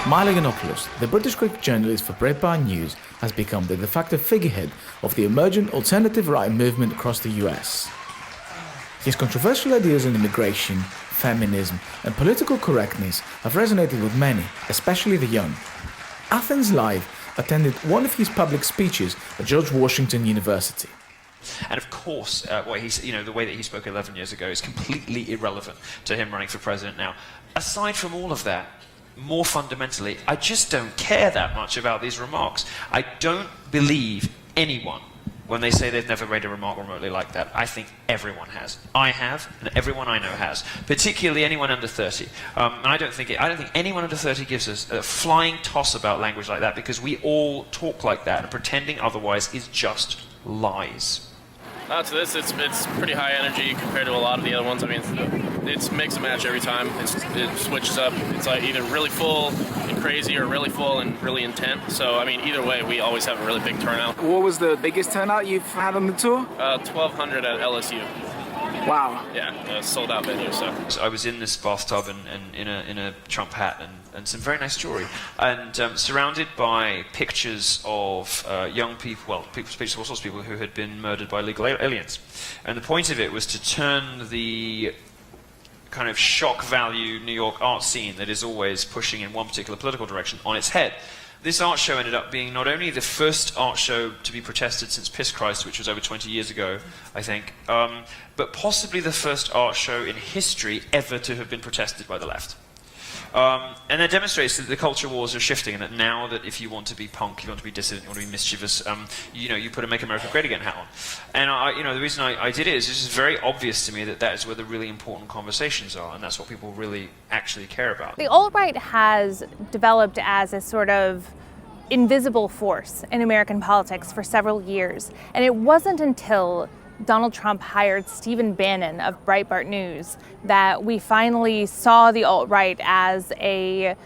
Milo Yiannopoulos, the British Greek journalist for Breitbart News, has become the de facto figurehead of the emergent alternative right movement across the US. His controversial ideas on immigration, feminism, and political correctness have resonated with many, especially the young. Athens Live attended one of his public speeches at George Washington University. And of course, the way that he spoke 11 years ago is completely irrelevant to him running for president now. Aside from all of that, more fundamentally, I just don't care that much about these remarks. I don't believe anyone when they say they've never made a remark remotely like that. I think everyone has. I have, and everyone I know has. Particularly anyone under 30. And I don't think anyone under 30 gives us a flying toss about language like that, because we all talk like that, and pretending otherwise is just lies. To this, it's pretty high energy compared to a lot of the other ones. I mean, it's mix and match every time. It switches up. It's like either really full and crazy or really full and really intense. So, I mean, either way, we always have a really big turnout. What was the biggest turnout you've had on the tour? 1,200 at LSU. Wow. Yeah, sold out venue. So I was in this bathtub and in a Trump hat and some very nice jewelry, and surrounded by pictures of young people, pictures of all sorts of people who had been murdered by illegal aliens. And the point of it was to turn the kind of shock value New York art scene that is always pushing in one particular political direction on its head. This art show ended up being not only the first art show to be protested since Piss Christ, which was over 20 years ago, I think, but possibly the first art show in history ever to have been protested by the left. And that demonstrates that the culture wars are shifting, and that now that if you want to be punk, you want to be dissident, you want to be mischievous, you put a Make America Great Again hat on. And the reason I did it is it's just very obvious to me that is where the really important conversations are, and that's what people really actually care about. The alt-right has developed as a sort of invisible force in American politics for several years, and it wasn't until Donald Trump hired Stephen Bannon of Breitbart News that we finally saw the alt-right as a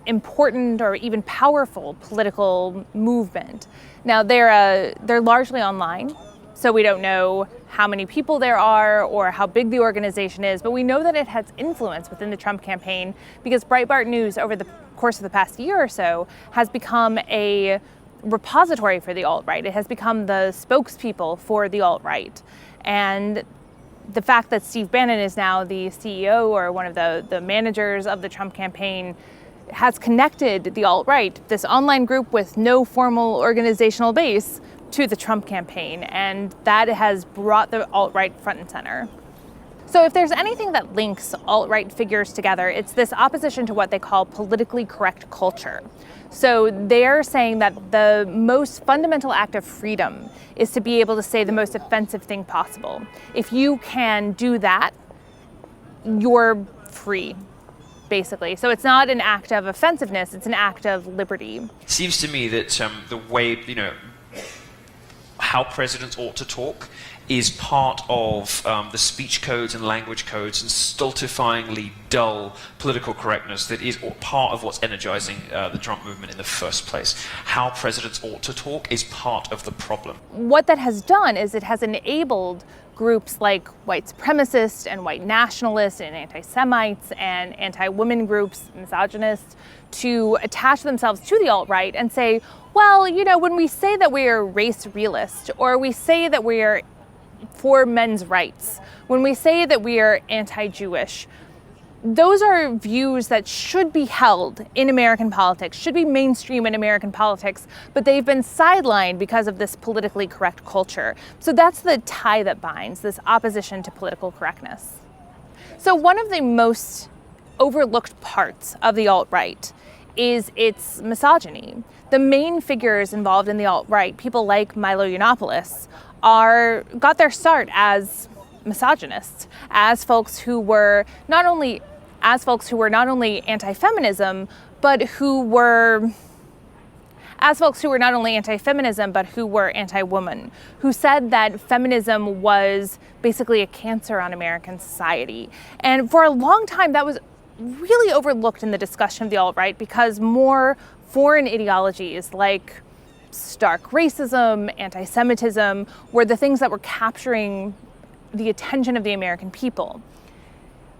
important or even powerful political movement. Now they're largely online, so we don't know how many people there are or how big the organization is, but we know that it has influence within the Trump campaign because Breitbart News over the course of the past year or so has become a repository for the alt-right. It has become the spokespeople for the alt-right. And the fact that Steve Bannon is now the CEO or one of the managers of the Trump campaign has connected the alt-right, this online group with no formal organizational base, to the Trump campaign. And that has brought the alt-right front and center. So if there's anything that links alt-right figures together, it's this opposition to what they call politically correct culture. So they're saying that the most fundamental act of freedom is to be able to say the most offensive thing possible. If you can do that, you're free, basically. So it's not an act of offensiveness, it's an act of liberty. It seems to me that the way, how presidents ought to talk is part of the speech codes and language codes and stultifyingly dull political correctness that is part of what's energizing the Trump movement in the first place. How presidents ought to talk is part of the problem. What that has done is it has enabled groups like white supremacists and white nationalists and anti-Semites and anti-women groups, misogynists, to attach themselves to the alt-right and say, well, when we say that we are race realist, or we say that we are for men's rights, when we say that we are anti-Jewish, those are views that should be held in American politics, should be mainstream in American politics, but they've been sidelined because of this politically correct culture. So that's the tie that binds, this opposition to political correctness. So one of the most overlooked parts of the alt-right is its misogyny. The main figures involved in the alt-right, people like Milo Yiannopoulos, got their start as misogynists, as folks who were not only anti-feminism, but who were anti-woman, who said that feminism was basically a cancer on American society. And for a long time, that was really overlooked in the discussion of the alt-right because more foreign ideologies like stark racism, anti-Semitism, were the things that were capturing the attention of the American people.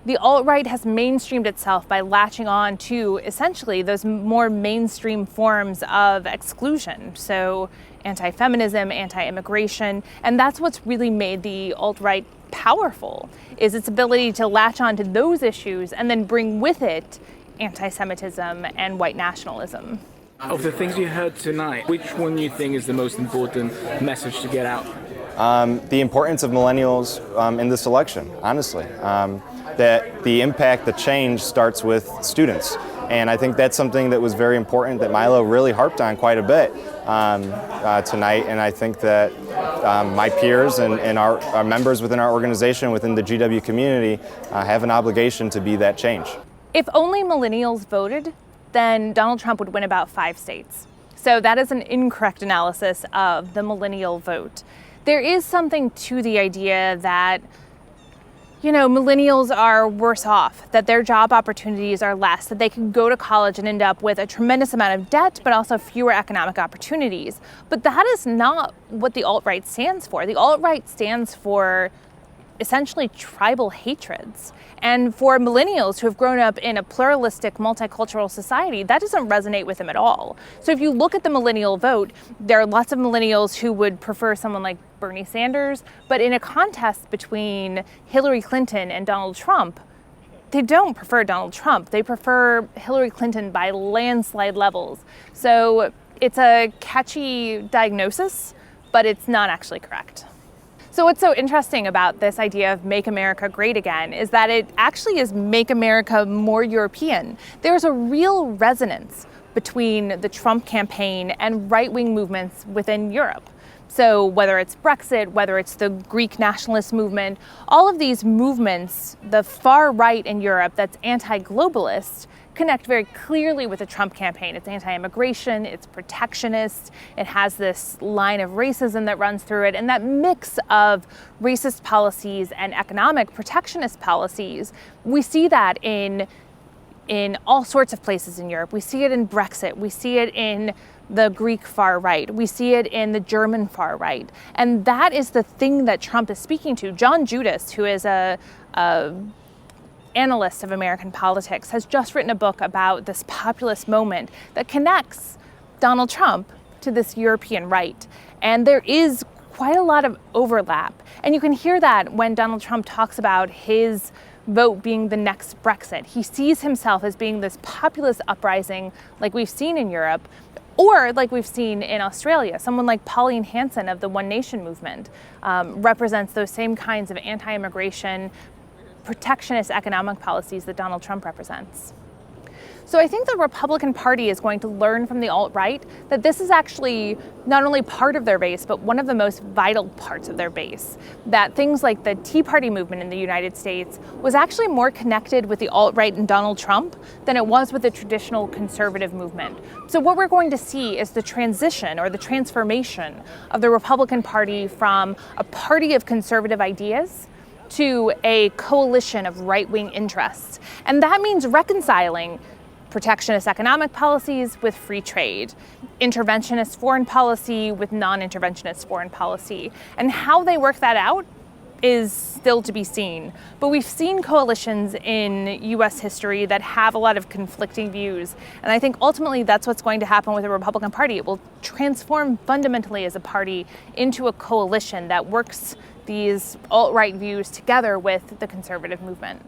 The alt-right has mainstreamed itself by latching on to essentially those more mainstream forms of exclusion. So anti-feminism, anti-immigration, and that's what's really made the alt-right powerful, is its ability to latch on to those issues and then bring with it anti-Semitism and white nationalism. Of the things you heard tonight, which one you think is the most important message to get out? The importance of millennials in this election, honestly. That the impact, the change starts with students. And I think that's something that was very important that Milo really harped on quite a bit tonight. And I think that my peers and our members within our organization, within the GW community, have an obligation to be that change. If only millennials voted, then Donald Trump would win about 5 states. So that is an incorrect analysis of the millennial vote. There is something to the idea that millennials are worse off, that their job opportunities are less, that they can go to college and end up with a tremendous amount of debt, but also fewer economic opportunities. But that is not what the alt-right stands for. The alt-right stands for essentially tribal hatreds. And for millennials who have grown up in a pluralistic, multicultural society, that doesn't resonate with them at all. So if you look at the millennial vote, there are lots of millennials who would prefer someone like Bernie Sanders, but in a contest between Hillary Clinton and Donald Trump, they don't prefer Donald Trump. They prefer Hillary Clinton by landslide levels. So it's a catchy diagnosis, but it's not actually correct. So what's so interesting about this idea of Make America Great Again is that it actually is Make America More European. There's a real resonance between the Trump campaign and right-wing movements within Europe. So whether it's Brexit, whether it's the Greek nationalist movement, all of these movements, the far right in Europe that's anti-globalist, connect very clearly with the Trump campaign. It's anti-immigration, it's protectionist, it has this line of racism that runs through it, and that mix of racist policies and economic protectionist policies, we see that in all sorts of places in Europe. We see it in Brexit, we see it in the Greek far right, we see it in the German far right, and that is the thing that Trump is speaking to. John Judas, who is a analyst of American politics, has just written a book about this populist moment that connects Donald Trump to this European right. And there is quite a lot of overlap. And you can hear that when Donald Trump talks about his vote being the next Brexit. He sees himself as being this populist uprising like we've seen in Europe, or like we've seen in Australia. Someone like Pauline Hanson of the One Nation movement represents those same kinds of anti-immigration, protectionist economic policies that Donald Trump represents. So I think the Republican Party is going to learn from the alt-right that this is actually not only part of their base, but one of the most vital parts of their base. That things like the Tea Party movement in the United States was actually more connected with the alt-right and Donald Trump than it was with the traditional conservative movement. So what we're going to see is the transition or the transformation of the Republican Party from a party of conservative ideas to a coalition of right-wing interests. And that means reconciling protectionist economic policies with free trade, interventionist foreign policy with non-interventionist foreign policy. And how they work that out is still to be seen. But we've seen coalitions in US history that have a lot of conflicting views. And I think ultimately that's what's going to happen with the Republican Party. It will transform fundamentally as a party into a coalition that works these alt-right views together with the conservative movement.